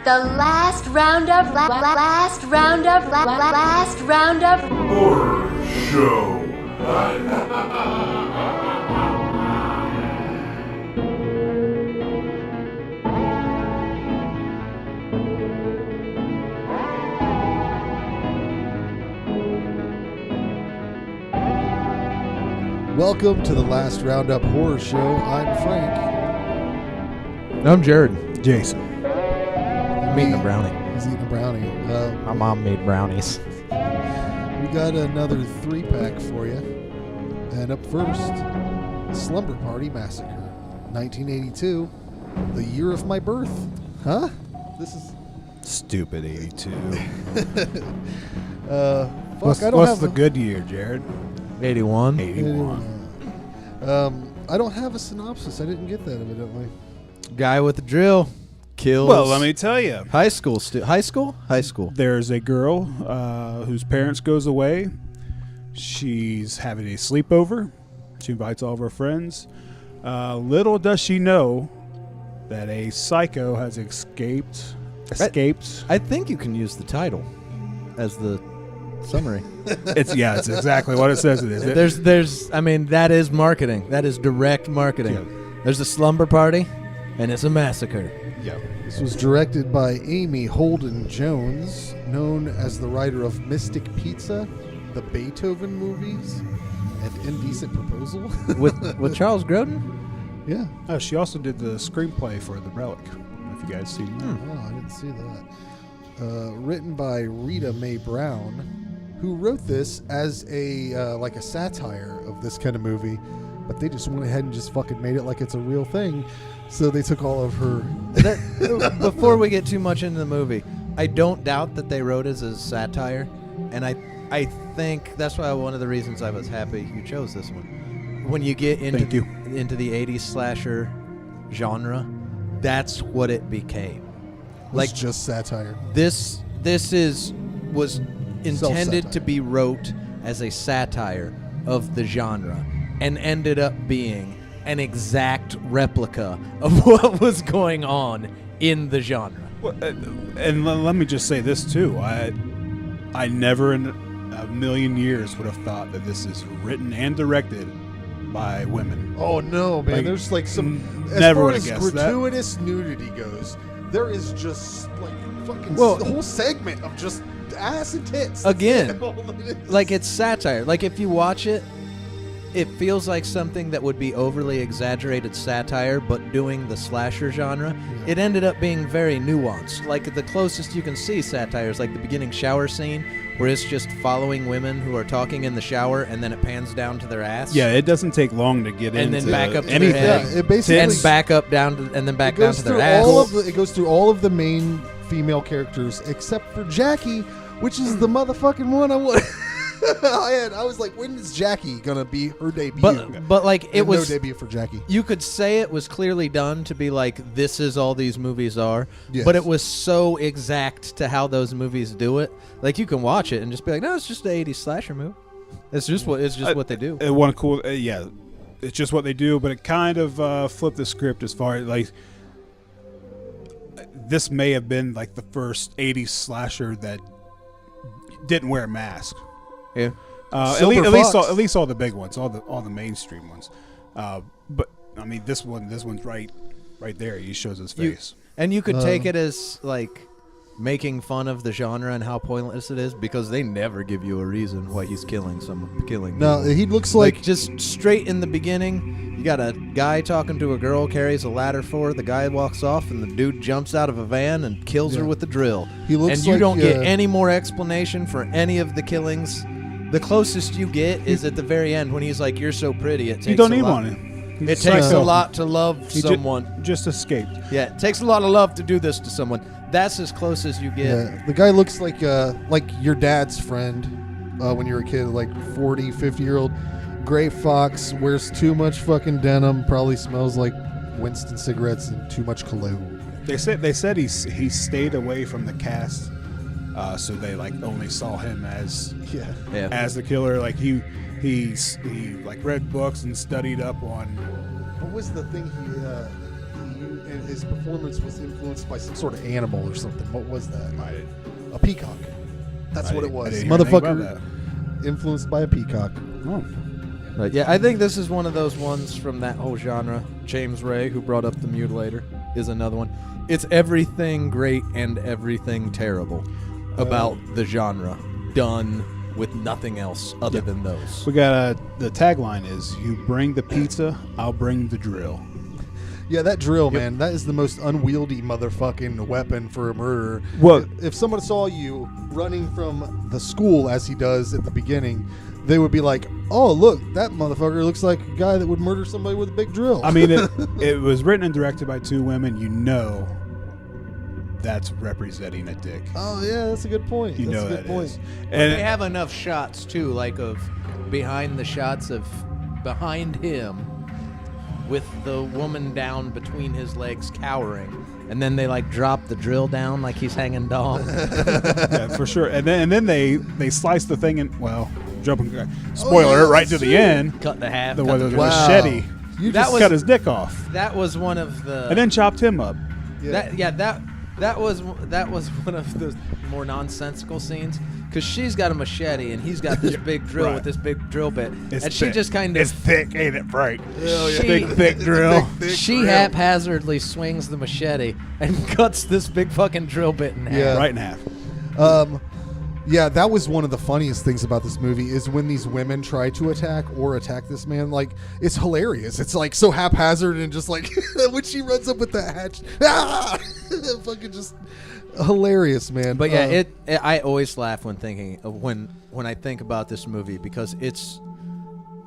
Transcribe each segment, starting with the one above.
the Last Roundup Horror Show. Welcome to the Last Roundup Horror Show. I'm Frank. I'm Jared. Jason. I'm eating a brownie. He's eating a brownie. My mom made brownies. We got another 3-pack for you. And up first, Slumber Party Massacre, 1982, the year of my birth. Huh? This is Stupid 82. What's the good year, Jared? 81. 81. I don't have a synopsis. I didn't get that evidently. Guy with the drill kills. Well, let me tell you. High school. High school. There's a girl whose parents goes away. She's having a sleepover. She invites all of her friends. Little does she know that a psycho has escaped. I think you can use the title as the summary. It's exactly what it says it is. That is marketing. That is direct marketing. Yeah. There's a slumber party, and it's a massacre. Yeah. This was directed by Amy Holden Jones, known as the writer of Mystic Pizza, the Beethoven movies, and Indecent Proposal. with Charles Grodin? Yeah. Oh, she also did the screenplay for The Relic. I don't know if you guys seen that. Oh, I didn't see that. Written by Rita Mae Brown, who wrote this as a satire of this kind of movie, but they just went ahead and just fucking made it like it's a real thing. So they took all of her. Before we get too much into the movie, I don't doubt that they wrote it as a satire, and I think that's why one of the reasons I was happy you chose this one. When you get into the 80s slasher genre, that's what it became. Like just satire. This was intended to be wrote as a satire of the genre, and ended up being an exact replica of what was going on in the genre. Well, and let me just say this too. I never in a million years would have thought that this is written and directed by women. Oh no, man! Like, There's like some never as far as guessed gratuitous nudity goes. There is just like fucking the whole segment of just ass and tits. Again, like it's satire. Like if you watch it, it feels like something that would be overly exaggerated satire, but doing the slasher genre. Yeah. It ended up being very nuanced. Like the closest you can see satire is like the beginning shower scene, where it's just following women who are talking in the shower, and then it pans down to their ass. Yeah, it doesn't take long to get and into then back up to anything. their head, it basically and back up down to, and then back down to their ass. It goes through all of the main female characters except for Jackie, which is the motherfucking one I want. I was like, when is Jackie gonna be her debut? But like it was no debut for Jackie. You could say it was clearly done to be like, this is all these movies are. Yes. But it was so exact to how those movies do it. Like you can watch it and just be like, no, it's just an 80s slasher movie. It's just what they do. One cool, it's just what they do. But it kind of flipped the script as far as like this may have been like the first 80s slasher that didn't wear a mask. Yeah. At least all the big ones, all the mainstream ones. But I mean, this one's right there. He shows his face. And you could take it as like making fun of the genre and how pointless it is, because they never give you a reason why he's killing someone. No, he looks like just straight in the beginning. You got a guy talking to a girl, carries a ladder for her. The guy walks off, and the dude jumps out of a van and kills her with the drill. He looks and you like, don't get any more explanation for any of the killings. The closest you get is at the very end when he's like, "You're so pretty." It takes you don't a need lot. one. It takes a lot to love someone. Just escaped. Yeah, it takes a lot of love to do this to someone. That's as close as you get. Yeah, the guy looks like your dad's friend when you were a kid, like 40, 50-year-old. Gray fox, wears too much fucking denim, probably smells like Winston cigarettes and too much cologne. They said he stayed away from the cast, so they like only saw him as the killer. Like he like read books and studied up on. What was the thing and his performance was influenced by some sort of animal or something. What was that? A peacock. That's what it was. Motherfucker influenced by a peacock. Oh. But yeah, I think this is one of those ones from that whole genre. James Ray, who brought up The Mutilator, is another one. It's everything great and everything terrible about the genre done with nothing else other than those. We got the tagline is, "You bring the pizza, I'll bring the drill." Yeah, that drill, man, that is the most unwieldy motherfucking weapon for a murderer. Well, if someone saw you running from the school as he does at the beginning, they would be like, "Oh, look, that motherfucker looks like a guy that would murder somebody with a big drill." I mean, it was written and directed by two women. You know, that's representing a dick. Oh yeah, that's a good point. You that's know a good that point. is. And And they have enough shots too, like of behind the shots of behind him with the woman down between his legs cowering, and then they like drop the drill down like he's hanging dog. yeah, for sure. And then they slice the thing in. Well, jumping spoiler right to the end. Cut the half. The cut the drill. machete. You That just was- cut his dick off, That was one of the. and then chopped him up. That was one of the more nonsensical scenes, because she's got a machete and he's got this big drill right. with this big drill bit, It's and she thick. just kind of It's thick, ain't it, Frank? She- Big thick drill. she haphazardly swings the machete and cuts this big fucking drill bit in half. Yeah. Right in half. Yeah, that was one of the funniest things about this movie is when these women try to attack this man. Like, it's hilarious. It's like so haphazard and just like when she runs up with the hatch, fucking just hilarious, man. But yeah, I always laugh when thinking of when I think about this movie, because it's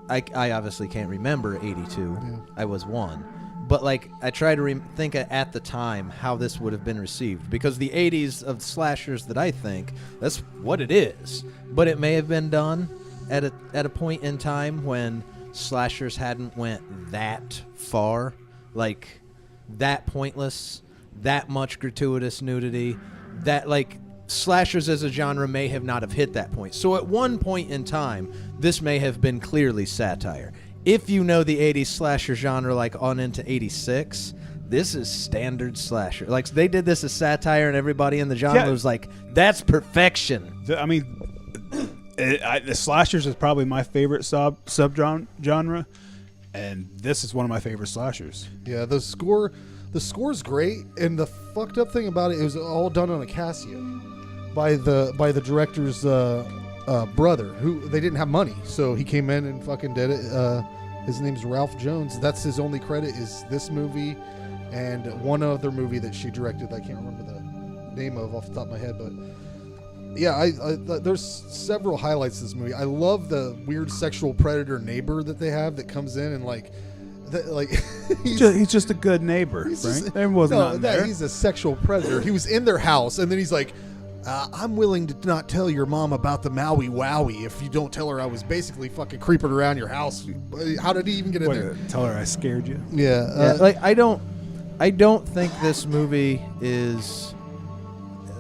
I obviously can't remember 82. Yeah. I was 1. But like I try to think at the time how this would have been received, because the 80s of slashers that I think, that's what it is. But it may have been done at a point in time when slashers hadn't went that far, like that pointless, that much gratuitous nudity, that like slashers as a genre may have not have hit that point. So at one point in time, this may have been clearly satire. If you know the 80s slasher genre, like on into 86, this is standard slasher. Like, they did this as satire, and everybody in the genre was like, that's perfection. I mean, the slashers is probably my favorite subgenre, and this is one of my favorite slashers. Yeah, the score's great, and the fucked up thing about it was all done on a Casio by the director's brother, who they didn't have money, so he came in and fucking did it. His name's Ralph Jones. That's his only credit, is this movie and one other movie that she directed. I can't remember the name of off the top of my head, but yeah, I there's several highlights to this movie. I love the weird sexual predator neighbor that they have that comes in and like he's just a good neighbor. He's Frank. just- There wasn't no, nothing that there. he's a sexual predator. He was in their house, and then he's like, I'm willing to not tell your mom about the Maui Wowie if you don't tell her I was basically fucking creeping around your house. How did he even get in there? Tell her I scared you. Yeah. Like I don't think this movie is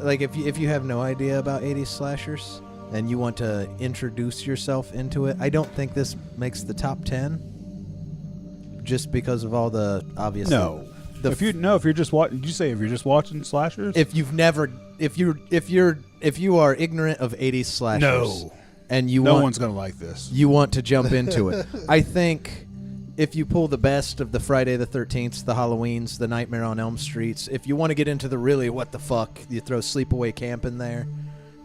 like, if you have no idea about 80s slashers and you want to introduce yourself into it, I don't think this makes the top 10, just because of all the obvious. No. If you're just watching, did you say if you're just watching slashers? If you are ignorant of 80s slashers, No. and no one's gonna like this. you want to jump into it. I think if you pull the best of the Friday the 13th, the Halloweens, the Nightmare on Elm Streets, if you want to get into the really what the fuck, you throw Sleepaway Camp in there,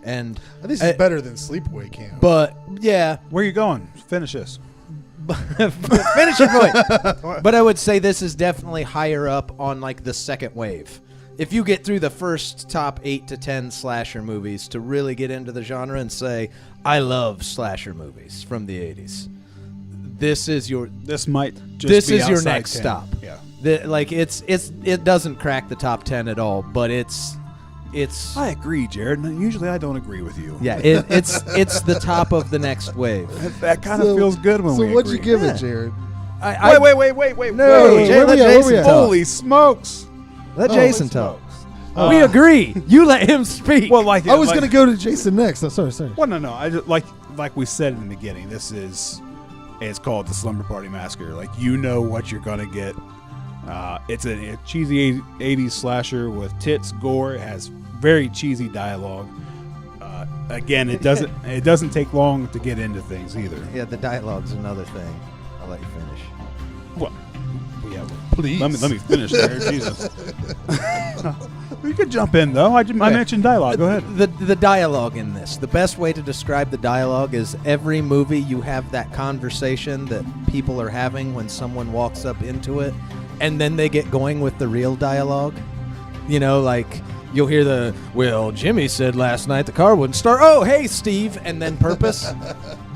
and This is better than Sleepaway Camp. but yeah, Where are you going? Finish this. finish your point. But I would say this is definitely higher up on like the second wave. If you get through the first top 8 to 10 slasher movies to really get into the genre and say, I love slasher movies from the 80s, this is your This might just this be is your outside next 10. stop. Yeah. It doesn't crack the top 10 at all, but it's I agree, Jared. Usually I don't agree with you. yeah, it's the top of the next wave. That kind of feels good when we So what'd you agree. give Yeah. it, Jared? Wait. No, Wait, Jay, where let we at? Where Jason we at? talk. Holy smokes. Let Oh, Jason holy talk. We agree. You let him speak. Well, like I was going to go to Jason next. Oh, sorry. Well, no. I just, like we said in the beginning, it's called the Slumber Party Massacre. Like, you know what you're gonna get. It's a cheesy 80s slasher with tits, gore. It has very cheesy dialogue. Again, it doesn't take long to get into things either. Yeah, the dialogue's another thing. I'll let you finish. Well, yeah, Please. let me finish there. Jesus. You could jump in though. I mentioned dialogue. Go ahead. The dialogue in this. The best way to describe the dialogue is every movie you have that conversation that people are having when someone walks up into it, and then they get going with the real dialogue. You know, like you'll hear well, Jimmy said last night the car wouldn't start. Oh, hey, Steve. And then purpose.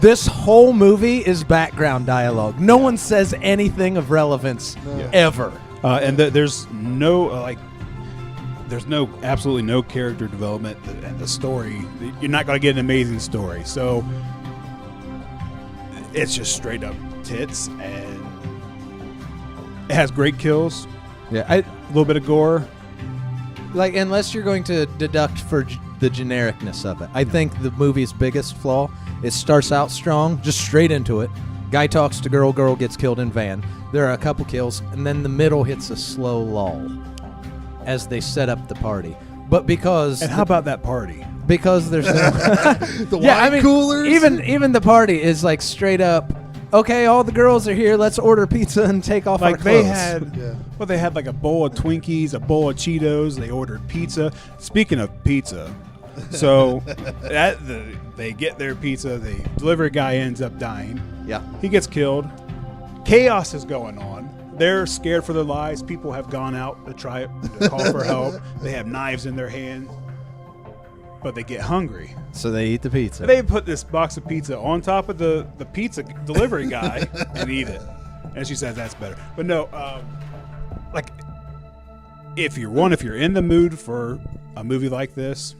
This whole movie is background dialogue. No one says anything of relevance ever. And there's absolutely no character development. And the story, you're not going to get an amazing story. So it's just straight up tits, and it has great kills. Yeah, a little bit of gore. Like, unless you're going to deduct for the genericness of it. I think the movie's biggest flaw, it starts out strong, just straight into it. Guy talks to girl, girl gets killed in van. There are a couple kills, and then the middle hits a slow lull as they set up the party. But because... And how about that party? Because there's... the wine coolers? Even the party is like straight up, okay, all the girls are here, let's order pizza and take off our clothes. They had like a bowl of Twinkies, a bowl of Cheetos. They ordered pizza. Speaking of pizza, so they get their pizza. The delivery guy ends up dying. Yeah. He gets killed. Chaos is going on. They're scared for their lives. People have gone out to call for help. They have knives in their hand. But they get hungry. So they eat the pizza. They put this box of pizza on top of the pizza delivery guy and eat it. And she says that's better. But no, if you're in the mood for a movie like this,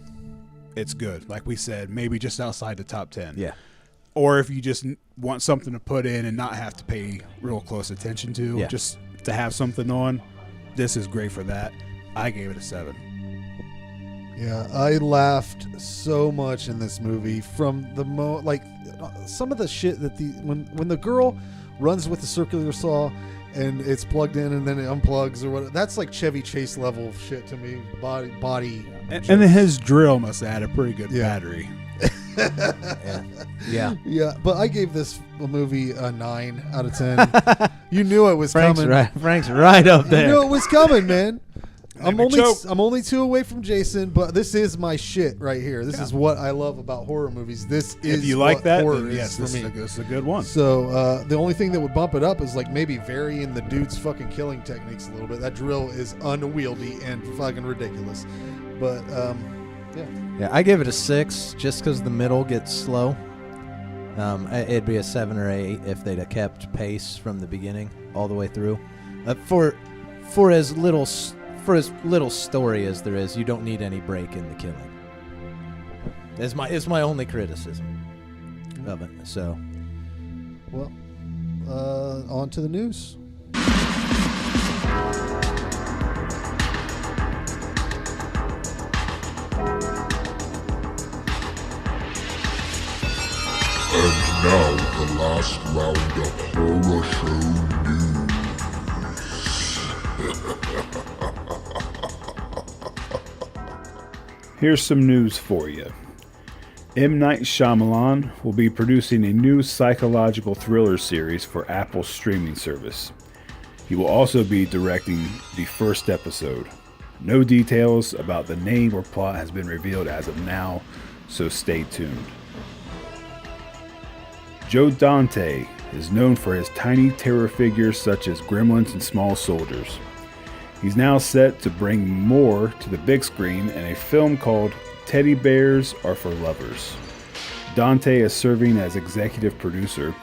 it's good. Like we said, maybe just outside the top 10. Yeah. Or if you just want something to put in and not have to pay real close attention to, just to have something on, this is great for that. I gave it a 7. Yeah, I laughed so much in this movie from some of the shit that when the girl runs with the circular saw and it's plugged in and then it unplugs or what, that's like Chevy Chase level of shit to me. Body. And then his drill must have had a pretty good battery. Yeah. But I gave this movie a 9 out of 10. You knew it was coming. Frank's right up there. You knew it was coming, man. I'm choked. only 2 away from Jason, but this is my shit right here. This is what I love about horror movies. This is if you like that, horror then yes, is for me. This is a good one. So the only thing that would bump it up is like maybe varying the dude's fucking killing techniques a little bit. That drill is unwieldy and fucking ridiculous. But yeah, I give it a 6 just because the middle gets slow. It'd be a 7 or 8 if they'd have kept pace from the beginning all the way through. For as little story as there is, you don't need any break in the killing. It's my only criticism of it. So, well, on to the news. And now the Last Roundup Horror Show news. Here's some news for you. M. Night Shyamalan will be producing a new psychological thriller series for Apple's streaming service. He will also be directing the first episode. No details about the name or plot has been revealed as of now, so stay tuned. Joe Dante is known for his tiny terror figures such as gremlins and small soldiers. He's now set to bring more to the big screen in a film called Teddy Bears Are for Lovers. Dante is serving as executive producer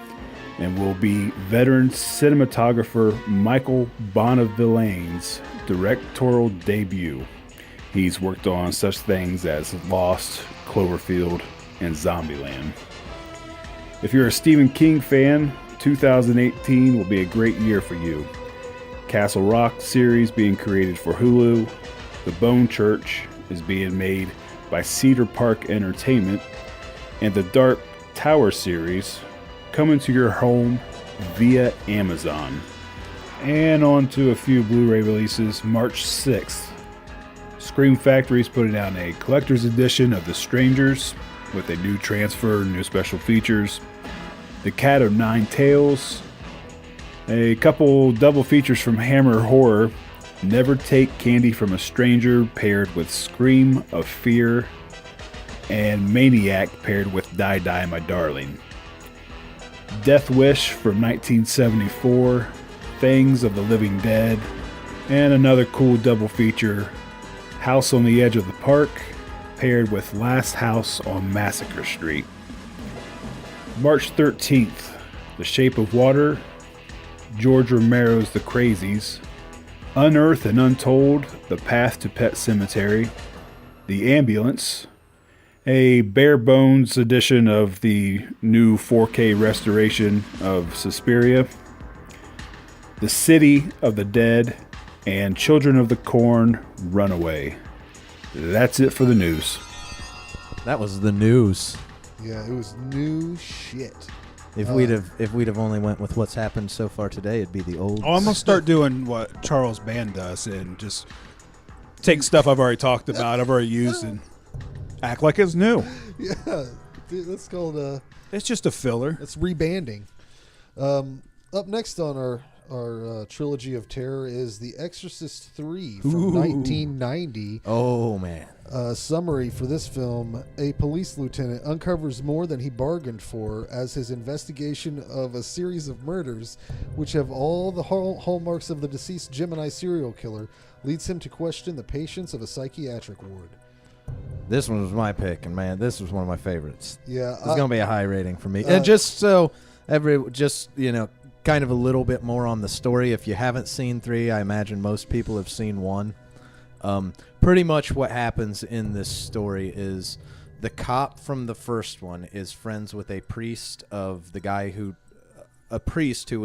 and will be veteran cinematographer Michael Bonnevillaine's directorial debut. He's worked on such things as Lost, Cloverfield, and Zombieland. If you're a Stephen King fan, 2018 will be a great year for you. Castle Rock series being created for Hulu. The Bone Church is being made by Cedar Park Entertainment. And the Dark Tower series coming to your home via Amazon. And on to a few Blu-ray releases. March 6th, Scream Factory's putting out a collector's edition of The Strangers with a new transfer, new special features. The Cat of Nine Tails. A couple double features from Hammer Horror. Never Take Candy from a Stranger paired with Scream of Fear. And Maniac paired with Die Die My Darling. Death Wish from 1974. Fangs of the Living Dead. And another cool double feature, House on the Edge of the Park paired with Last House on Massacre Street. March 13th, The Shape of Water, George Romero's The Crazies, Unearthed and Untold, The Path to Pet Cemetery, The Ambulance, a bare bones edition of the new 4K restoration of Suspiria, The City of the Dead, and Children of the Corn, Runaway. That's it for the news. That was the news. Yeah, it was new shit. If we'd have only went with what's happened so far today, it'd be the old. Oh, I'm gonna start doing what Charles Band does and just take stuff I've already talked about, I've already used, and act like it's new. Yeah, dude, that's called It's just a filler. that's rebanding. Up next on our trilogy of terror is The Exorcist III from 1990. Oh man. Summary for this film: a police lieutenant uncovers more than he bargained for as his investigation of a series of murders, which have all the hallmarks of the deceased Gemini serial killer, leads him to question the patience of a psychiatric ward. This one was my pick, and man, this was one of my favorites. Yeah, It's gonna be a high rating for me. And just so kind of a little bit more on the story. If you haven't seen 3, I imagine most people have seen 1. Pretty much what happens in this story is the cop from the first one is friends with a priest who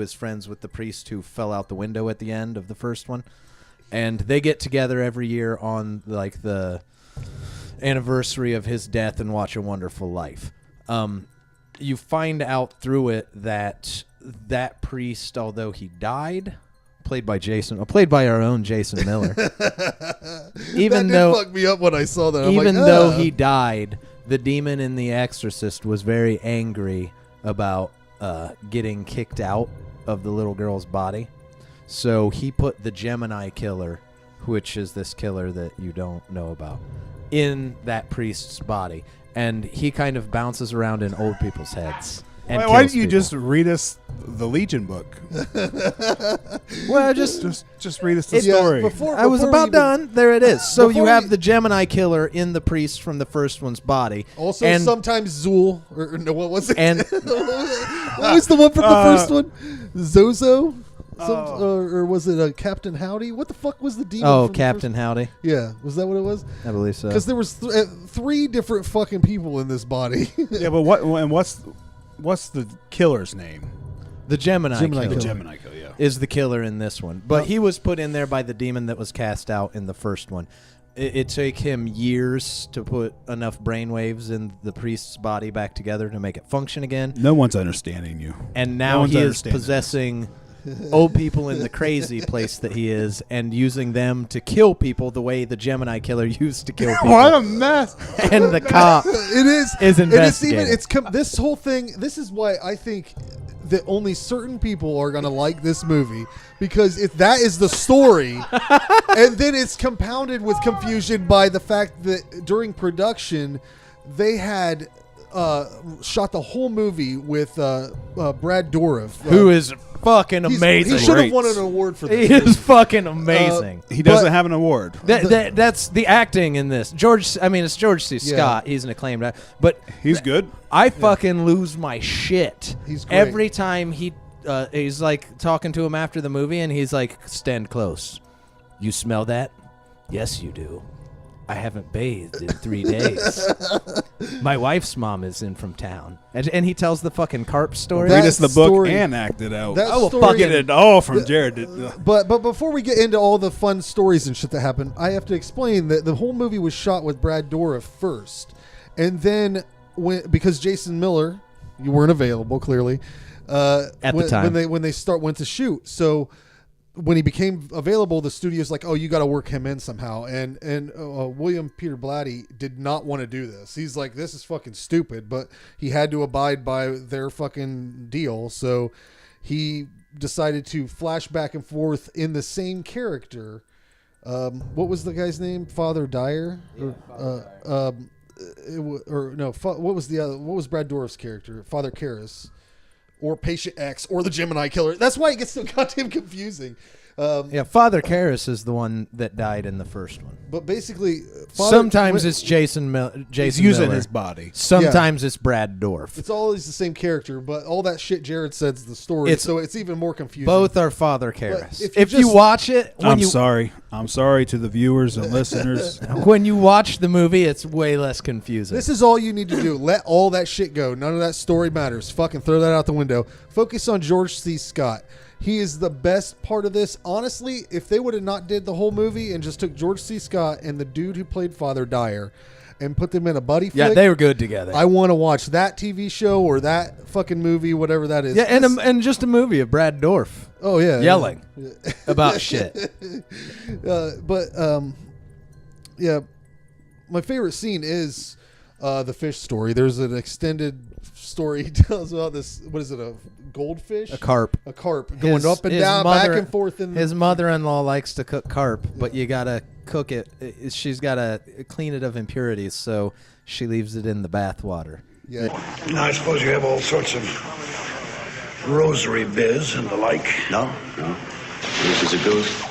is friends with the priest who fell out the window at the end of the first one, and they get together every year on like the anniversary of his death and watch A Wonderful Life. You find out through it that priest, although he died, played by our own Jason Miller. Even that though did fuck me up when I saw that. I'm even like, though he died, the demon in The Exorcist was very angry about getting kicked out of the little girl's body. So he put the Gemini killer, which is this killer that you don't know about, in that priest's body. And he kind of bounces around in old people's heads. And Why kills didn't you people. just read us the Legion book? Well, Just read us the story. I was about done. There it is. So you have the Gemini killer in the priest from the first one's body. Also, and sometimes Zool, or no, what was it? And what was the one from the first one? Zozo? Or was it Captain Howdy? What the fuck was the demon? Oh, from Captain Howdy. Yeah, was that what it was? I believe so. Because there was 3 different fucking people in this body. Yeah, but what's the killer's name? The Gemini killer. The Gemini killer, yeah. Is the killer in this one. But he was put in there by the demon that was cast out in the first one. It took him years to put enough brainwaves in the priest's body back together to make it function again. No one's understanding you. And now he is possessing old people in the crazy place that he is and using them to kill people the way the Gemini killer used to kill people. What a mess! And the cop is investigating. This whole thing, this is why I think that only certain people are going to like this movie, because if that is the story, and then it's compounded with confusion by the fact that during production they had shot the whole movie with Brad Dourif, who is fucking amazing. He should have won an award for this. He is fucking amazing. He doesn't have an award. That's the acting in this. It's George C. Scott. He's an acclaimed actor. But he's good. I fucking lose my shit. He's great. Every time he's like talking to him after the movie, and he's like, stand close. You smell that? Yes, you do. I haven't bathed in 3 days. My wife's mom is in from town. And he tells the fucking carp story. Read us the book and act it out. I will get it all from Jared. But before we get into all the fun stories and shit that happened, I have to explain that the whole movie was shot with Brad Dourif first. And then, because Jason Miller, you weren't available, clearly. At the time. When they went to shoot. So when he became available, the studio's like, "Oh, you got to work him in somehow." And William Peter Blatty did not want to do this. He's like, "This is fucking stupid," but he had to abide by their fucking deal. So he decided to flash back and forth in the same character. What was the guy's name? Father Dyer? Yeah, Father Dyer. What was the other? What was Brad Dourif's character? Father Karras, or Patient X, or the Gemini Killer. That's why it gets so goddamn confusing. Father Karras is the one that died in the first one. But basically, sometimes it's Jason He's using Miller. his body. Sometimes it's Brad Dourif. It's always the same character, but all that shit Jared said's the story, so it's even more confusing. Both are Father Karras. If you watch it, I'm sorry to the viewers and listeners. when you watch the movie, it's way less confusing. This is all you need to do. Let all that shit go. None of that story matters. Fucking throw that out the window. Focus on George C. Scott. He is the best part of this. Honestly, if they would have not did the whole movie and just took George C. Scott and the dude who played Father Dyer and put them in a buddy flick, yeah, they were good together. I want to watch that TV show or that fucking movie, whatever that is. Yeah, and just a movie of Brad Dourif. Oh yeah, yelling about shit. Yeah, my favorite scene is the fish story. There's an extended story he tells about this. What is it? A goldfish? A carp. A carp going up and down, back and forth. His mother-in-law likes to cook carp, but you gotta cook it. She's gotta clean it of impurities, so she leaves it in the bath water. Yeah. Now, I suppose you have all sorts of rosary biz and the like. No. This is a goose.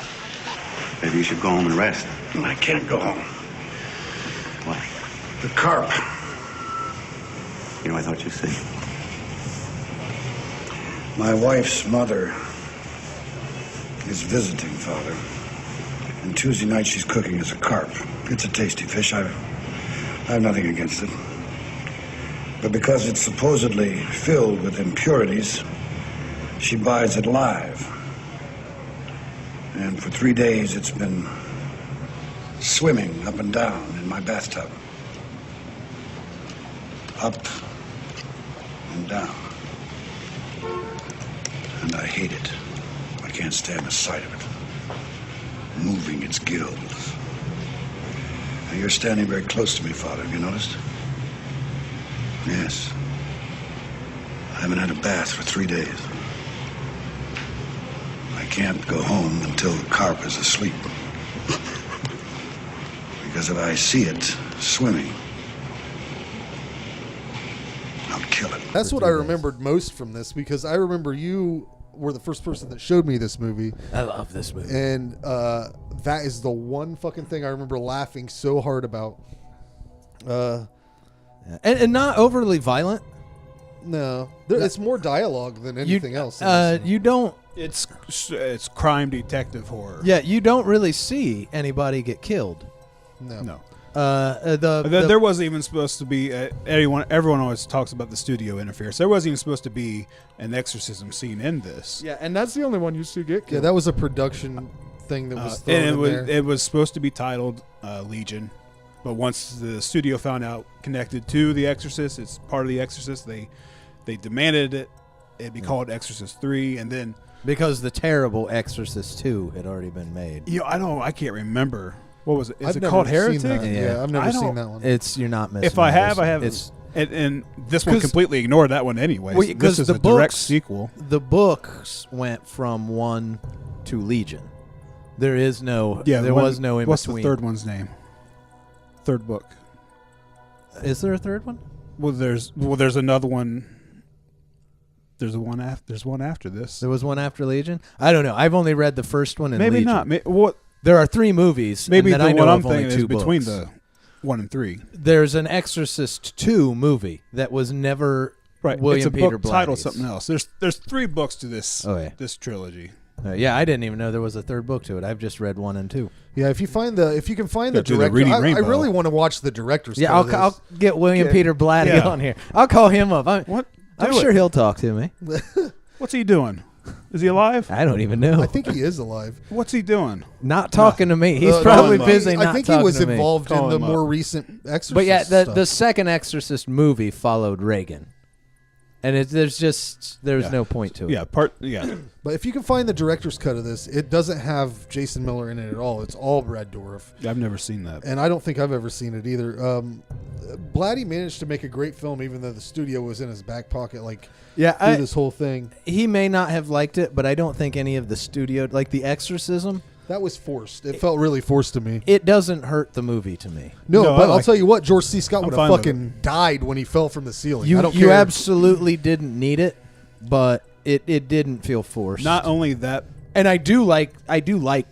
Maybe you should go home and rest. I can't go home. Why? The carp. I thought you'd say. My wife's mother is visiting, Father. And Tuesday night she's cooking us a carp. It's a tasty fish. I have nothing against it. But because it's supposedly filled with impurities, she buys it live. And for 3 days it's been swimming up and down in my bathtub. Up and down. And I hate it. I can't stand the sight of it. Moving its gills. Now you're standing very close to me, Father. Have you noticed? Yes. I haven't had a bath for 3 days. I can't go home until the carp is asleep. Because if I see it swimming, I'll kill it. That's what I remembered most from this, because I remember you were the first person that showed me this movie. I love this movie. And that is the one fucking thing I remember laughing so hard about. And not overly violent. No. It's more dialogue than anything else. You don't... It's crime detective horror. Yeah, you don't really see anybody get killed. No. There wasn't even supposed to be everyone always talks about the studio interference. There wasn't even supposed to be an exorcism scene in this. Yeah, and that's the only one you see get killed. Yeah, that was a production thing that was thrown and in there. It was supposed to be titled Legion, but once the studio found out connected to The Exorcist, it's part of The Exorcist, they demanded it be called Exorcist III, and then because the terrible Exorcist II had already been made. I can't remember. What was it? Is I've it never called seen Heretic? that. Yeah, I've never seen that one. You're not missing. If I have, much. I have. And this one completely ignored that one anyway. Well, this is a direct sequel. The books went from 1 to Legion. There is no. Yeah, there was no in what's between. What's the third one's name? Third book. Is there a third one? Well, there's another one. There's one after this. There was one after Legion. I don't know. I've only read the first one. Maybe Legion. not. What? There are 3 movies. Maybe and that I know what I'm of only thinking 2 is between books. the 1 and 3. There's an Exorcist II movie that was never William it's a Peter book titled Blatty's. something else. There's 3 books to this. Oh, yeah. This trilogy. Yeah, I didn't even know there was a 3rd book to it. I've just read 1 and 2. Yeah, if you can find the do the director, Reading I Rainbow. really want to watch the director's. Yeah, cut of I'll get William Peter Blatty Yeah. on here. I'll call him up. I'm Do sure it. he'll talk to me. What's he doing? Is he alive? I don't even know. I think he is alive. What's he doing? Not talking to me. He's No, probably no, busy. I not think he talking was to me. involved in Call the him up. more recent Exorcist. But yeah, the stuff. second Exorcist movie followed Reagan. And there's no point to it. Yeah. But if you can find the director's cut of this, it doesn't have Jason Miller in it at all. It's all Brad Dourif. I've never seen that. And I don't think I've ever seen it either. Blatty managed to make a great film, even though the studio was in his back pocket, through this whole thing. He may not have liked it, but I don't think any of the studio, like The Exorcism. That was forced. It felt really forced to me. It doesn't hurt the movie to me. No, but I'll tell you what, George C. Scott would have fine with fucking died when he fell from the ceiling. You, I don't you care. absolutely didn't need it, but it didn't feel forced. Not only that, and I do like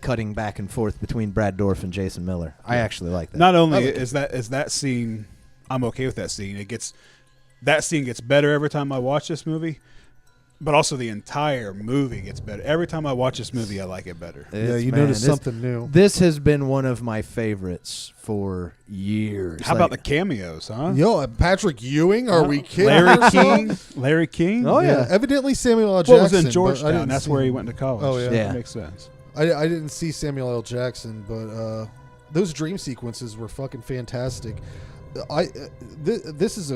cutting back and forth between Brad Dourif and Jason Miller. I actually like that. not only is that scene, I'm okay with that scene. That scene gets better every time I watch this movie. But also the entire movie gets better. Every time I watch this movie, I like it better. Notice something new. This has been one of my favorites for years. How about the cameos, huh? Yo, Patrick Ewing? Are we kidding? Larry King? Oh, yeah. Evidently Samuel L. Jackson. Well, it was in but I Georgetown. didn't That's see where he him. went to college. Oh, yeah. That makes sense. I didn't see Samuel L. Jackson, but those dream sequences were fucking fantastic. This is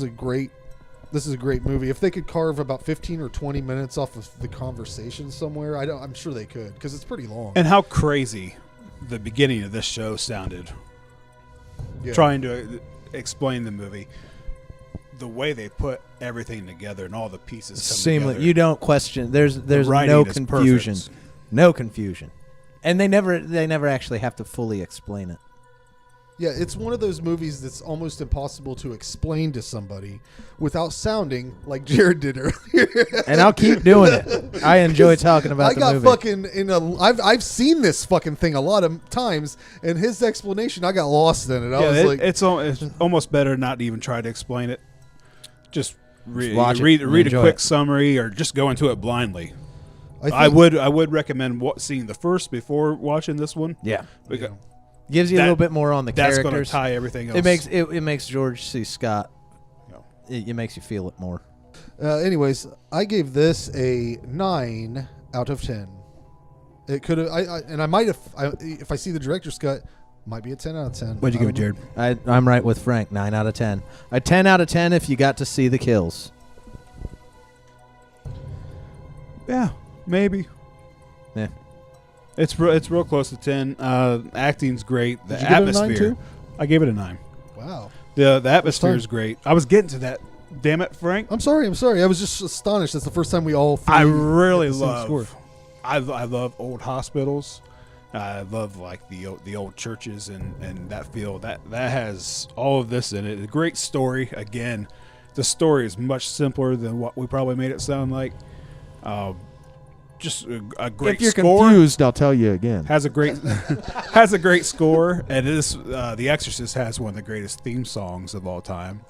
a great movie. If they could carve about 15 or 20 minutes off of the conversation somewhere, I'm sure they could, because it's pretty long. And how crazy the beginning of this show sounded. Yeah. Trying to explain the movie. The way they put everything together and all the pieces come seamless. together. You don't question. There's writing no is confusion. perfect. No confusion. And they never actually have to fully explain it. Yeah, it's one of those movies that's almost impossible to explain to somebody without sounding like Jared did earlier. And I'll keep doing it. I enjoy talking about the movie. I've seen this fucking thing a lot of times, and his explanation, I got lost in it. It's almost better not to even try to explain it. Just read a quick summary or just go into it blindly. I would recommend seeing the first before watching this one. Yeah. Because gives you a little bit more on the characters. That's going to tie everything else. It makes George C. Scott. It makes you feel it more. Anyways, I gave this a 9 out of 10. It could have, I might have, if I see the director's cut, might be a 10 out of 10. What'd you give it, Jared? I'm right with Frank. 9 out of 10. A 10 out of 10 if you got to see the kills. Yeah, maybe. Yeah. It's real close to 10. Acting's great. The Did you give it a 9 atmosphere. too? I gave it a 9. Wow. The atmosphere is great. I was getting to that. Damn it, Frank. I'm sorry. I was just astonished. That's the first time we all three I really hit the same score. love. I love old hospitals. I love like the old churches and that feel that has all of this in it. A great story. Again, the story is much simpler than what we probably made it sound like. Just a great If you're score. confused, I'll tell you again. Has a great score, and The Exorcist has one of the greatest theme songs of all time.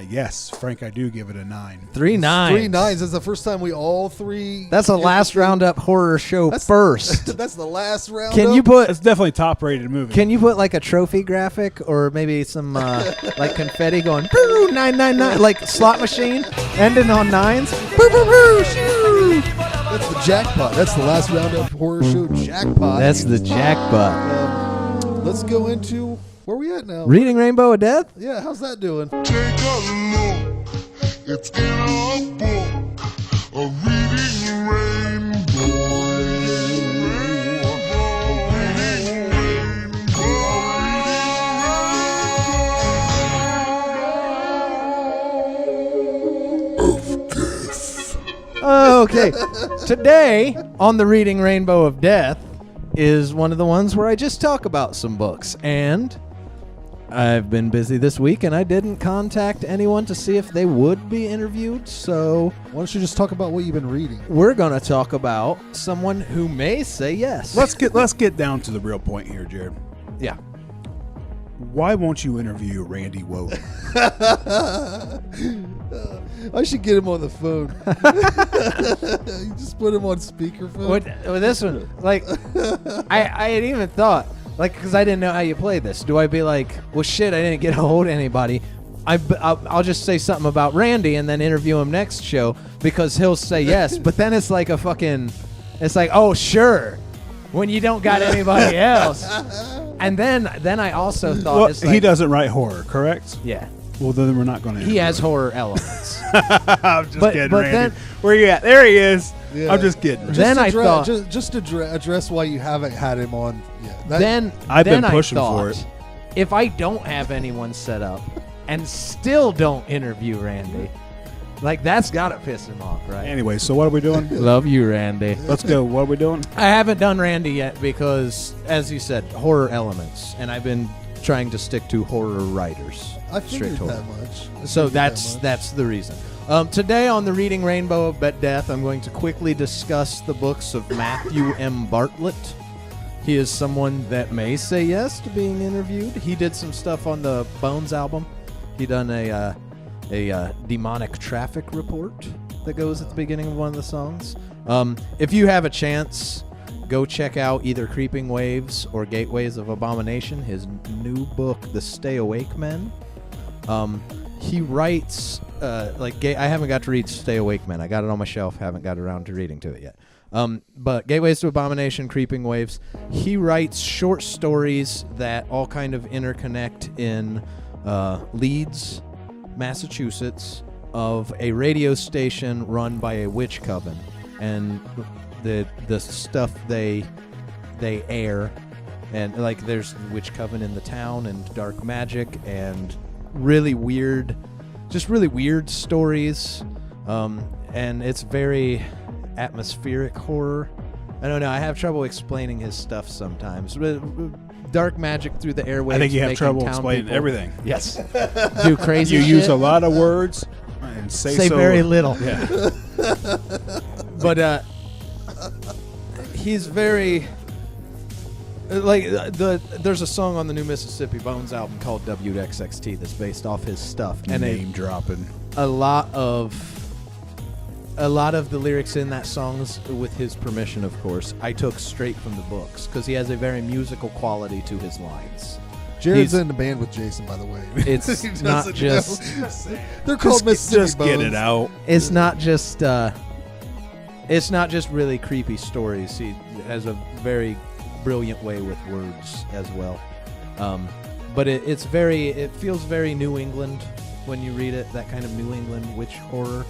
Yes, Frank, I do give it a 9. 3 9s. 3 9s. That's the first time we all three. That's a Last Roundup Horror Show first. That's the last round. Can you put? It's definitely a top-rated movie. Can you put like a trophy graphic or maybe some like confetti going boo 999 like slot machine ending on 9s? Boo boo boo shoo. That's the jackpot. That's the Last Roundup Horror Show jackpot. That's the jackpot. Let's go into where we at now. Reading Rainbow of Death? Yeah, how's that doing? Take a look, it's in our book, a reading rainbow. Okay. Today on the Reading Rainbow of Death is one of the ones where I just talk about some books. And I've been busy this week and I didn't contact anyone to see if they would be interviewed. So Why don't you just talk about what you've been reading? we're going to talk about someone who may say yes. Let's get down to the real point here, Jared. Yeah. Why won't you interview Randy Woden? I should get him on the phone. You just put him on speakerphone. With this one, like, I had even thought, like, because I didn't know how you play this. Do I be like, well, shit, I didn't get a hold of anybody. I'll just say something about Randy and then interview him next show because he'll say yes. But then it's like it's like, oh, sure, when you don't got anybody else. And then I also thought, Well, it's like, he doesn't write horror, correct? Yeah. Well, then we're not going to. He has horror elements. I'm just kidding, but Randy. then- Where you at? There he is. Yeah. I'm just kidding. Just Then I address, thought- just to address why you haven't had him on. Yeah, I've been I pushing thought, for it. If I don't have anyone set up and still don't interview Randy, like that's gotta piss him off, right? Anyway, so what are we doing? Love you, Randy. Let's go. What are we doing? I haven't done Randy yet because, as you said, horror elements, and I've been trying to stick to horror writers. I straight figured horror. that much. So that's the reason. Today on the Reading Rainbow of Death, I'm going to quickly discuss the books of Matthew M. Bartlett. He is someone that may say yes to being interviewed. He did some stuff on the Bones album. He done a demonic traffic report that goes at the beginning of one of the songs. If you have a chance, go check out either Creeping Waves or Gateways of Abomination, his new book, The Stay Awake Men. He writes, I haven't got to read Stay Awake Men. I got it on my shelf, haven't got around to reading to it yet. But Gateways to Abomination, Creeping Waves, he writes short stories that all kind of interconnect in Leeds, Massachusetts, of a radio station run by a witch coven, and the stuff they air, and like there's witch coven in the town and dark magic and really weird stories, and it's very atmospheric horror. I don't know. I have trouble explaining his stuff sometimes. Dark magic through the airwaves. I think you have making trouble town explaining people- everything. Yes. Do crazy You shit. use a lot of words and say so very little. Yeah. But he's very there's a song on the new Mississippi Bones album called WXXT that's based off his stuff, and Name dropping. a lot of the lyrics in that songs, with his permission, of course, I took straight from the books because he has a very musical quality to his lines. Jared's He's- in the band with Jason, by the way. It's He not doesn't just know. They're called Mississippi Just get it Bones. out. it's not just really creepy stories. He has a very brilliant way with words as well. But it feels very New England when you read it. That kind of New England witch horror,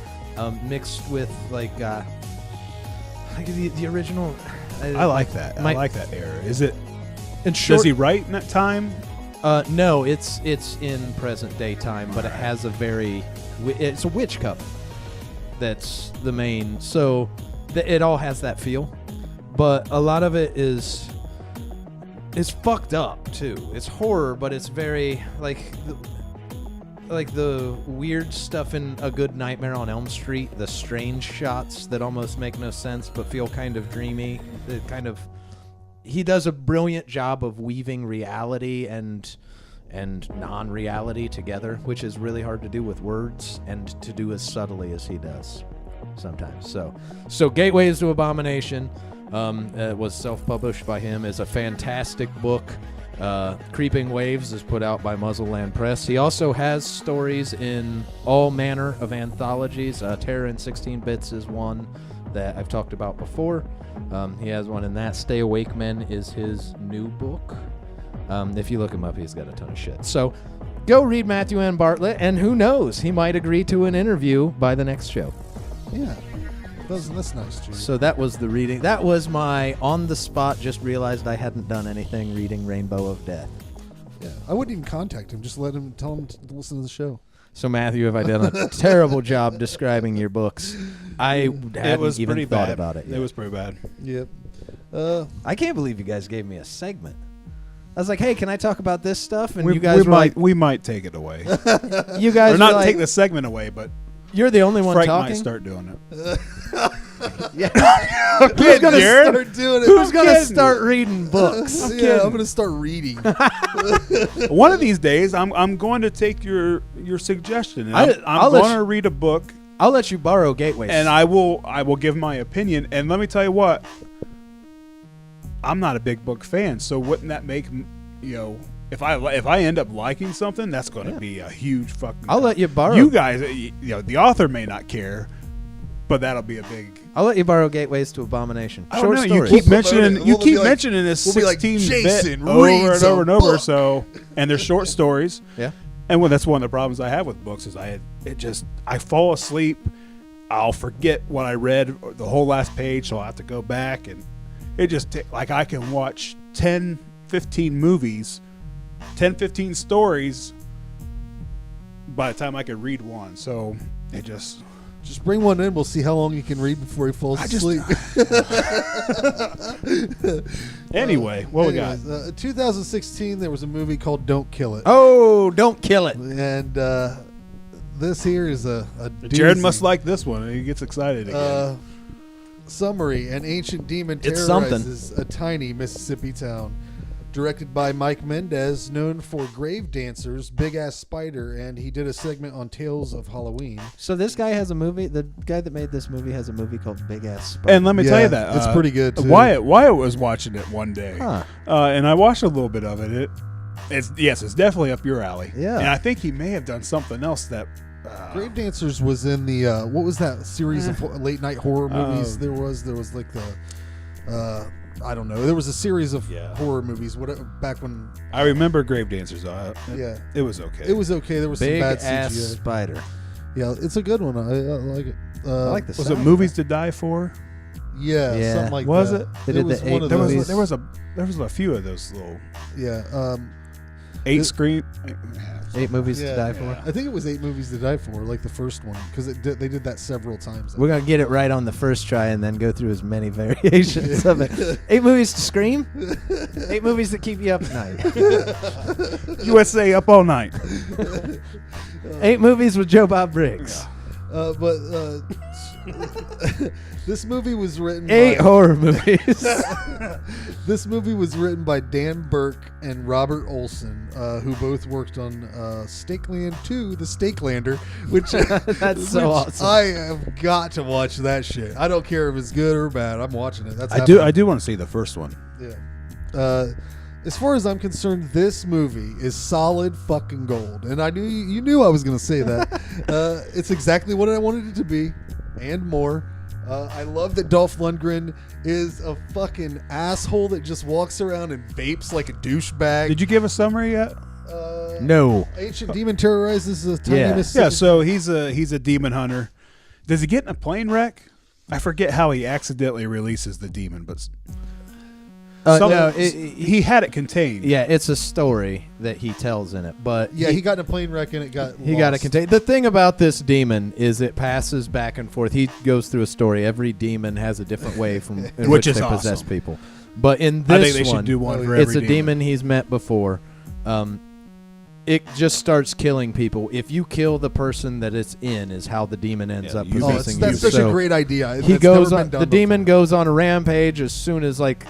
mixed with like the original. I like that. My- I like that era. Is it? In short, Does he write in that time? no, it's in present day time, but it has a very it's a witch coven. That's the main. So it all has that feel, but a lot of it is fucked up too. It's horror, but it's very like the weird stuff in A Good Nightmare on Elm Street, the strange shots that almost make no sense but feel kind of dreamy. He does a brilliant job of weaving reality and non-reality together, which is really hard to do with words and to do as subtly as he does sometimes. So Gateways to Abomination was self-published by him, is a fantastic book. Creeping Waves is put out by Muzzleland Press. He also has stories in all manner of anthologies. Terror in 16 Bits is one that I've talked about before. He has one in that. Stay Awake Men is his new book. If you look him up, he's got a ton of shit. So go read Matthew N. Bartlett, and who knows, he might agree to an interview by the next show. Yeah. That's nice, Jared. So that was the reading. That was my on-the-spot, just realized I hadn't done anything, reading Rainbow of Death. Yeah, I wouldn't even contact him. Just tell him to listen to the show. So, Matthew, have I done a terrible job describing your books? I hadn't even thought about it yet. It was pretty bad. Yep. I can't believe you guys gave me a segment. I was like, hey, can I talk about this stuff? And We, you guys we were like, might take it away. you guys or were not like, take the segment away, but you're the only one Frank talking. might start doing it. Who's gonna Jared? Start doing it. Who's gonna kidding. start reading books? I'm gonna start reading. One of these days, I'm going to take your suggestion. And I'll I'm let going you- to read a book, I'll let you borrow Gateways. and I will give my opinion. And let me tell you what, I'm not a big book fan, so wouldn't that make if I end up liking something, that's going to be a huge fucking. I'll let you borrow. You guys, the author may not care, but that'll be a big. I'll let you borrow Gateways to Abomination. I don't Short know. stories. You keep mentioning We'll be like- mentioning this we'll be like, 16 Jason, bit over reads and over a and over. book. So, and they're short stories. Yeah. And that's one of the problems I have with books is I fall asleep. I'll forget what I read the whole last page, so I'll have to go back, and it just like I can watch 10, 15 movies, 10, 15 stories by the time I could read one. So it just bring one in. We'll see how long you can read before he falls asleep. Anyway, what we got? 2016, there was a movie called Don't Kill It. Oh, Don't Kill It. And this here is a Jared doozy. must like this one. He gets excited again. Summary: An ancient demon It's something. terrorizes a tiny Mississippi town. Directed by Mike Mendez, known for Grave Dancers, Big Ass Spider, and he did a segment on Tales of Halloween. So this guy has a movie. The guy that made this movie has a movie called Big Ass Spider. And let me tell you that it's pretty good, too. Wyatt was watching it one day, Huh. And I watched a little bit of it. It's definitely up your alley. Yeah. And I think he may have done something else that. Grave Dancers was in the what was that series of late night horror movies? There was like the I don't know. There was a series of horror movies. Back when I remember Grave Dancers. It was okay. It was okay. There was Big some bad Ass CGI. Spider. Yeah, it's a good one. I like it. I like the Was it Movies to Die For? Yeah, something like Was that. it? They did was the one 8 of There those. was a few of those little Yeah. 8 screen. 8 movies to die for. I think it was 8 movies to die for, like the first one, because they did that several times. We're gonna get it right on the first try and then go through as many variations of it. 8 movies to scream. 8 movies that keep you up at night. USA Up All Night. 8 movies with Joe Bob Briggs. This movie was written 8 by, horror movies. This movie was written by Dan Burke and Robert Olson, who both worked on Stakeland 2, The Stakelander, which That's so awesome. I have got to watch that shit. I don't care if it's good or bad. I'm watching it. That's I do want to see the first one. Yeah. As far as I'm concerned, this movie is solid fucking gold, and I knew you knew I was going to say that. It's exactly what I wanted it to be, and more. I love that Dolph Lundgren is a fucking asshole that just walks around and vapes like a douchebag. Did you give a summary yet? No. Ancient demon terrorizes a tiny Yeah. Mississippi. Yeah, so he's a demon hunter. Does he get in a plane wreck? I forget how he accidentally releases the demon, but No, he had it contained. yeah, it's a story that he tells in it, but Yeah, he got in a plane wreck and it got he got it lost. contained. The thing about this demon is it passes back and forth. He goes through a story. Every demon has a different way from in which is they awesome. possess people. But in I this think they one, should do one for it's every a demon he's met before. It just starts killing people. If you kill the person that it's in, is how the demon ends up you- possessing That's you. such So a great idea. he That's goes never on. been The done demon before. goes on a rampage as soon as like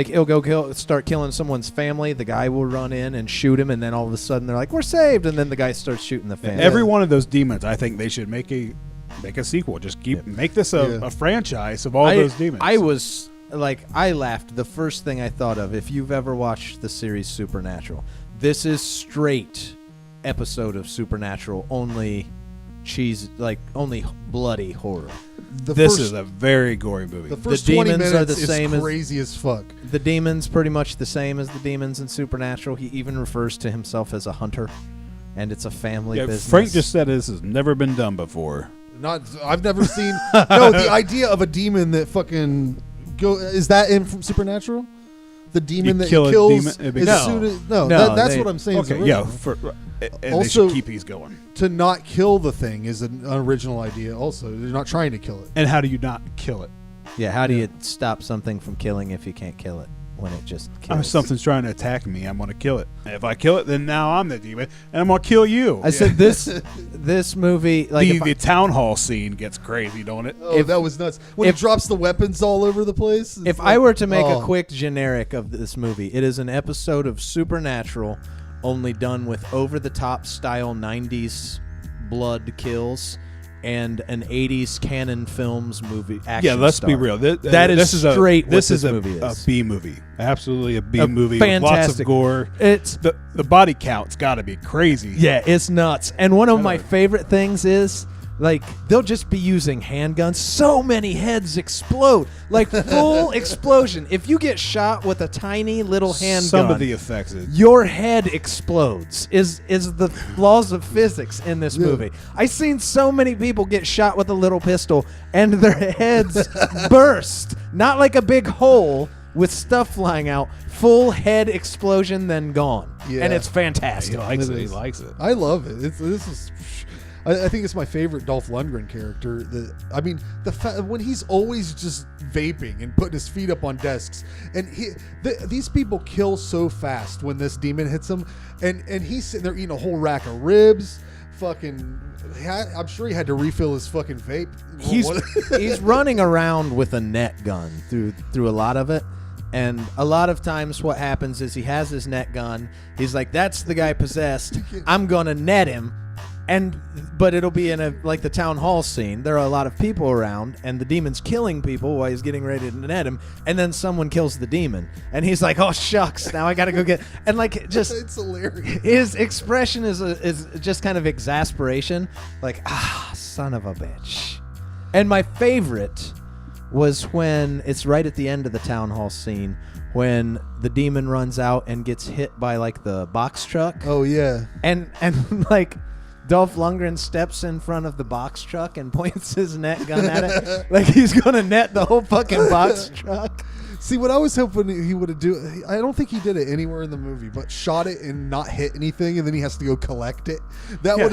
he'll go start killing someone's family. The guy will run in and shoot him, and then all of a sudden they're like, "We're saved!" And then the guy starts shooting the family. Every one of those demons, I think they should make a sequel. Just make this Yeah. a franchise of all those demons. I was like, I laughed. The first thing I thought of, if you've ever watched the series Supernatural, this is straight episode of Supernatural, only only bloody horror. This is a very gory movie. The first The 20 demons minutes are the is same as- crazy as fuck. The demon's pretty much the same as the demons in Supernatural. He even refers to himself as a hunter, and it's a family business. Frank just said this has never been done before. I've never seen. No, the idea of a demon that fucking is that in from Supernatural? The demon that kill a kills demon, it becomes- as soon as No, that's they- what I'm saying. is Okay, yeah, original. and Also- they should keep these going. To not kill the thing is an original idea. Also, they're not trying to kill it. And how do you not kill it? Yeah, how do you stop something from killing if you can't kill it when it just kills? If something's trying to attack me, I'm going to kill it. And if I kill it, then now I'm the demon, and I'm going to kill you. I said this movie, like the town hall scene gets crazy, don't it? Oh, that was nuts. When he drops the weapons all over the place. if I were to make a quick generic of this movie, it is an episode of Supernatural, only done with over-the-top style 90s blood kills and an 80s canon films movie action Yeah, let's star. be real. That is this is straight what this this is movie a is. B movie. Absolutely a B A movie with lots of fantastic- gore. It's The body count's got to be crazy. Yeah, it's nuts. And one of my favorite things is, Like, they'll just be using handguns. So many heads explode. Like, full explosion. If you get shot with a tiny little handgun, Some of the effects. your head explodes. Is the laws of physics in this movie. I've seen so many people get shot with a little pistol and their heads burst. Not like a big hole with stuff flying out. Full head explosion, then gone. Yeah. And it's fantastic. He likes it. It He is. likes it. I love it. This is. I think it's my favorite Dolph Lundgren character. When he's always just vaping and putting his feet up on desks, and these people kill so fast when this demon hits him, and he's sitting there eating a whole rack of ribs. Fucking, I'm sure he had to refill his fucking vape. He's running around with a net gun through a lot of it. And a lot of times what happens is he has his net gun. He's like, that's the guy possessed. I'm going to net him. But it'll be in the town hall scene. There are a lot of people around, and the demon's killing people while he's getting ready to net him. And then someone kills the demon, and he's like, "Oh shucks, now I got to go get." And It's hilarious. His expression is just kind of exasperation, like son of a bitch. And my favorite was when it's right at the end of the town hall scene when the demon runs out and gets hit by the box truck. Oh yeah. And Dolph Lundgren steps in front of the box truck and points his net gun at it like he's going to net the whole fucking box truck. See, what I was hoping he would have do, I don't think he did it anywhere in the movie, but shot it and not hit anything, and then he has to go collect it. That would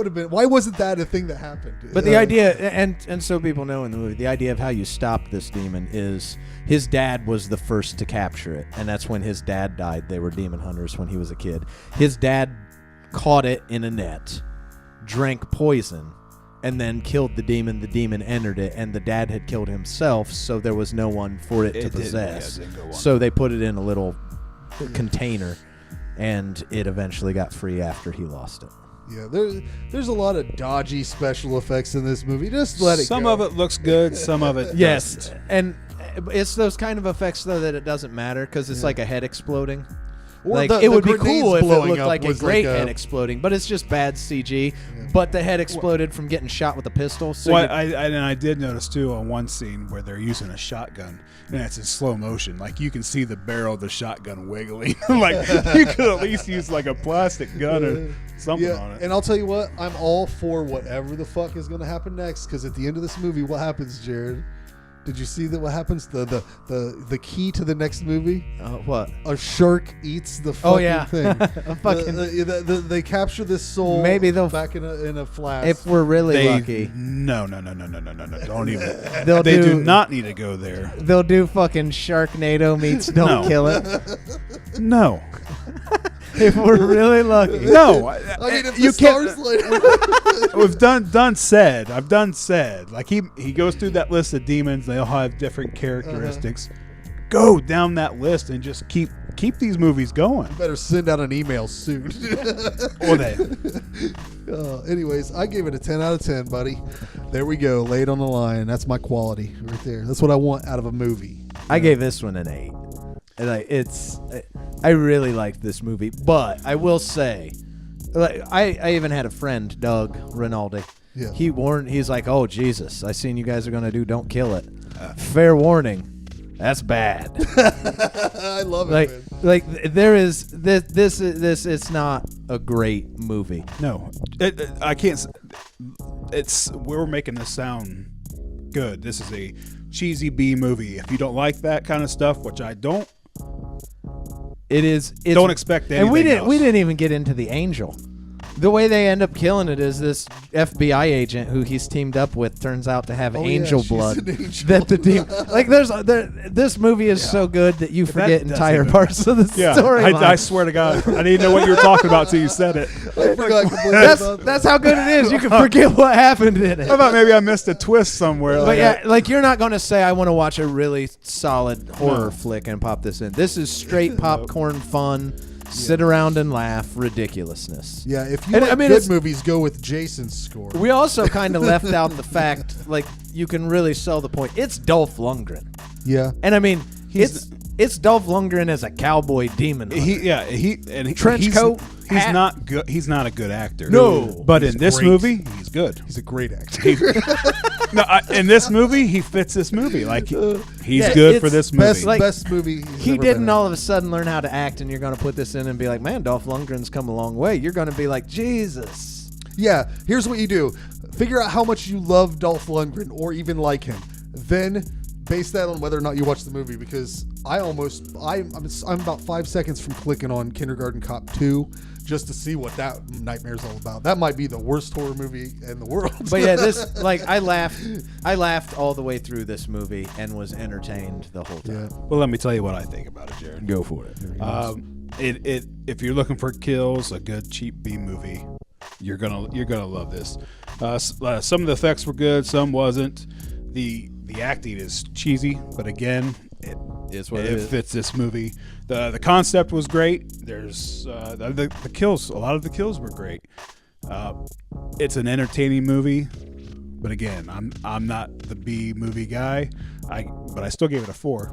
have been. Why wasn't that a thing that happened? But the idea, and so people know in the movie, the idea of how you stop this demon is his dad was the first to capture it, and that's when his dad died. They were demon hunters when he was a kid. His dad caught it in a net, drank poison, and then killed the demon. The demon entered it, and the dad had killed himself, so there was no one for it to possess. So they put it in a little container, and it eventually got free after he lost it. Yeah, there's a lot of dodgy special effects in this movie. Just let it Some go. of it looks good, some of it Yes, doesn't. and it's those kind of effects, though, that it doesn't matter because it's like a head exploding. Or It would be grenades cool if it blowing looked up like a was great like head exploding, but it's just bad CG. But the head exploded from getting shot with a pistol. So Well, I did notice too on one scene where they're using a shotgun and it's in slow motion. Like you can see the barrel of the shotgun wiggling. Like you could at least use like a plastic gun or something on it. And I'll tell you what, I'm all for whatever the fuck is going to happen next. Because at the end of this movie, what happens, Jared? Did you see that? What happens? The key to the next movie? what? A shark eats the fucking thing. A fucking. They capture this soul. Maybe they'll back in a flask. If we're really lucky, No. Don't even. They'll They do- do not need to go there. they'll do fucking Sharknado meets Don't No. Kill It. No. If we're really lucky. No. I mean, if you the stars light We've done said. I've done said. Like he goes through that list of demons. They all have different characteristics. Go down that list and just keep these movies going. better send out an email soon. Or they. Anyways, I gave it a 10 out of 10, buddy. There we go. Lay it on the line. That's my quality right there. That's what I want out of a movie. I gave this one an 8. And I really liked this movie, but I will say, I even had a friend, Doug Rinaldi. Yeah. He's like, "Oh Jesus, I seen you guys are gonna do Don't Kill It. Fair warning, that's bad." I love it, man. There is this. It's not a great movie. No, I can't. We're making this sound good. This is a cheesy B movie. If you don't like that kind of stuff, which I don't, It's don't expect anything. And we else. didn't even get into the angel. The way they end up killing it is this FBI agent who he's teamed up with turns out to have angel she's blood. an angel. That the demon, this movie is so good that you forget doesn't entire even- parts of the Yeah, story. I swear to God, I didn't know what you were talking about till you said it. I forgot completely about that. That's how good it is. You can forget what happened in it. I thought maybe I missed a twist somewhere. But yeah, like you're not going to say I want to watch a really solid horror flick and pop this in. This is straight popcorn fun. Sit around and laugh ridiculousness. Yeah, if you And, like I mean, good it's- movies, go with Jason's score. We also kind of left out the fact, like, you can really sell the point. It's Dolph Lundgren. Yeah. And I mean, it's It's Dolph Lundgren as a cowboy demon hunter. Trench coat, He's hat. not good. He's not a good actor. No. But in this great. movie, he's good. He's a great actor. In this movie, he fits this movie. Like he's Yeah, good it's for this movie. best, Like, best movie. He didn't all of a sudden learn how to act, and you're going to put this in and be like, man, Dolph Lundgren's come a long way. You're going to be like, Jesus. Yeah, here's what you do. Figure out how much you love Dolph Lundgren or even like him. Then base that on whether or not you watch the movie, because I'm about 5 seconds from clicking on Kindergarten Cop 2 just to see what that nightmare's all about. That might be the worst horror movie in the world. But yeah, this, like, I laughed all the way through this movie and was entertained the whole time. Yeah. Well, let me tell you what I think about it, Jared. Go for it. If you're looking for kills, a good cheap B movie, you're gonna love this. Some of the effects were good, some wasn't. The acting is cheesy, but again, it fits this movie. The concept was great. There's the kills. A lot of the kills were great. It's an entertaining movie, but again, I'm not the B movie guy. But I still gave it a 4.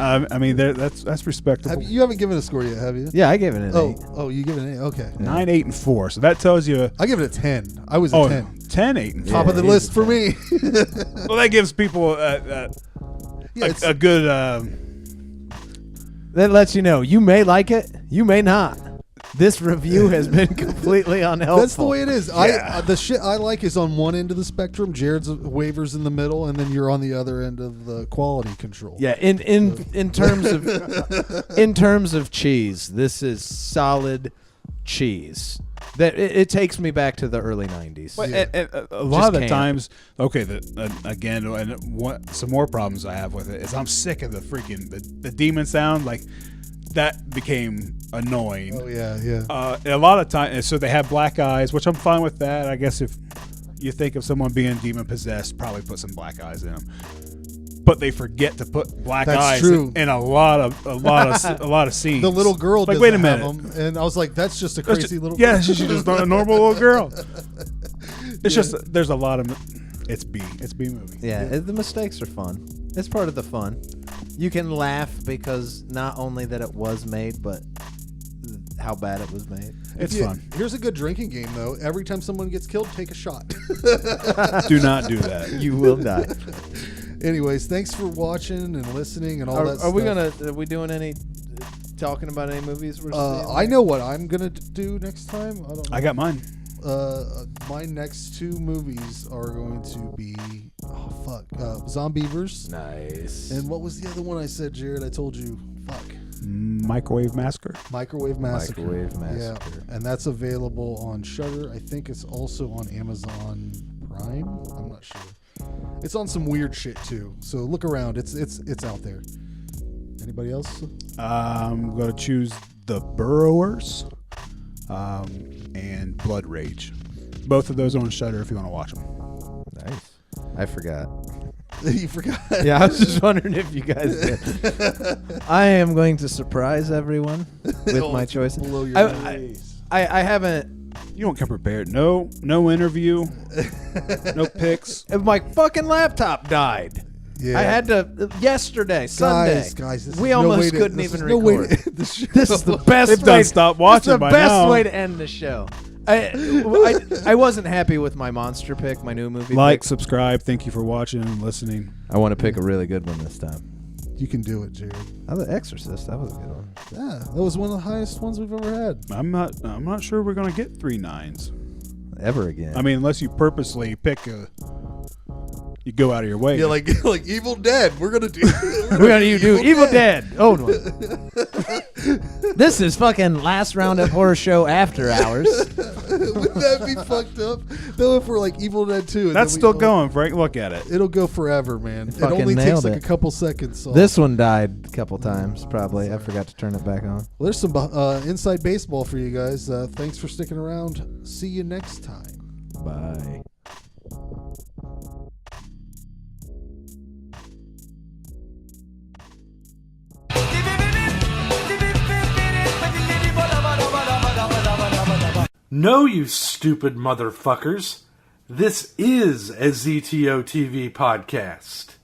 I mean, that's respectable. You haven't given a score yet, have you? Yeah, I gave it an 8. Oh, you give it an 8. Okay. 9, 8, and 4. So that tells you. I give it a 10. I was a 10. 10, 8, and 4. Top of the list for me. Well, that gives people a good. That lets you know you may like it, you may not. This review has been completely unhelpful. That's the way it is. The shit I like is on one end of the spectrum. Jared's wavers in the middle, and then you're on the other end of the quality control. Yeah, in terms of cheese, this is solid cheese. That it takes me back to the early 90s. But a lot of the times, okay, some more problems I have with it is I'm sick of the freaking the demon sound. Like that became annoying. Oh yeah. A lot of times, so they have black eyes, which I'm fine with that. I guess if you think of someone being demon possessed, probably put some black eyes in them. But they forget to put black eyes in a lot of scenes. The little girl like, doesn't wait a have minute, them, and I was like, that's just a crazy little. Yeah, girl. she's just not a normal little girl. It's just there's a lot of it's B movie. Yeah, the mistakes are fun. It's part of the fun. You can laugh because not only that it was made, but how bad it was made. It's fun. Here's a good drinking game, though. Every time someone gets killed, take a shot. Do not do that. You will die. Anyways, thanks for watching and listening and all that stuff. Are we doing any talking about any movies we're seeing? I know what I'm gonna do next time. I don't know. I got mine. My next 2 movies are going to be Zombievers. Nice. And what was the other one I said, Jared? I told you. Fuck. Microwave Massacre. Microwave Massacre. Microwave Massacre. Yeah, and that's available on Shudder. I think it's also on Amazon Prime. I'm not sure. It's on some weird shit too. So look around. It's out there. Anybody else? I'm gonna choose The Burrowers, and Blood Rage. Both of those are on Shudder if you want to watch them. Nice. I forgot. You forgot? Yeah, I was just wondering if you guys did. I am going to surprise everyone with my choices. Blow your I haven't. You don't come prepared. No interview. No picks. My fucking laptop died. Yeah. I had to yesterday, Sunday. Guys, we almost couldn't even record. No way to end the show. This is the best They've way. done stop watching This is the by best now. way to end the show. I wasn't happy with my monster pick, my new movie. Like, pick. subscribe. Thank you for watching and listening. I want to pick a really good one this time. You can do it, Jared. Oh, The Exorcist. That was a good one. Yeah, that was one of the highest ones we've ever had. I'm not sure we're gonna get 3 9s Ever again. I mean, unless you purposely you go out of your way. Yeah, like Evil Dead. We're gonna do. We're gonna do Evil Dead. Oh no. This is fucking Last Roundup Horror Show After Hours. Wouldn't that be fucked up? Though if we're like Evil Dead 2. That's still going, Frank. Look at it. It'll go forever, man. It Fucking only takes nailed like it. a couple seconds. So. This one died a couple times, probably. I forgot to turn it back on. Well, there's some inside baseball for you guys. Thanks for sticking around. See you next time. Bye. No, you stupid motherfuckers. This is a ZTO TV podcast.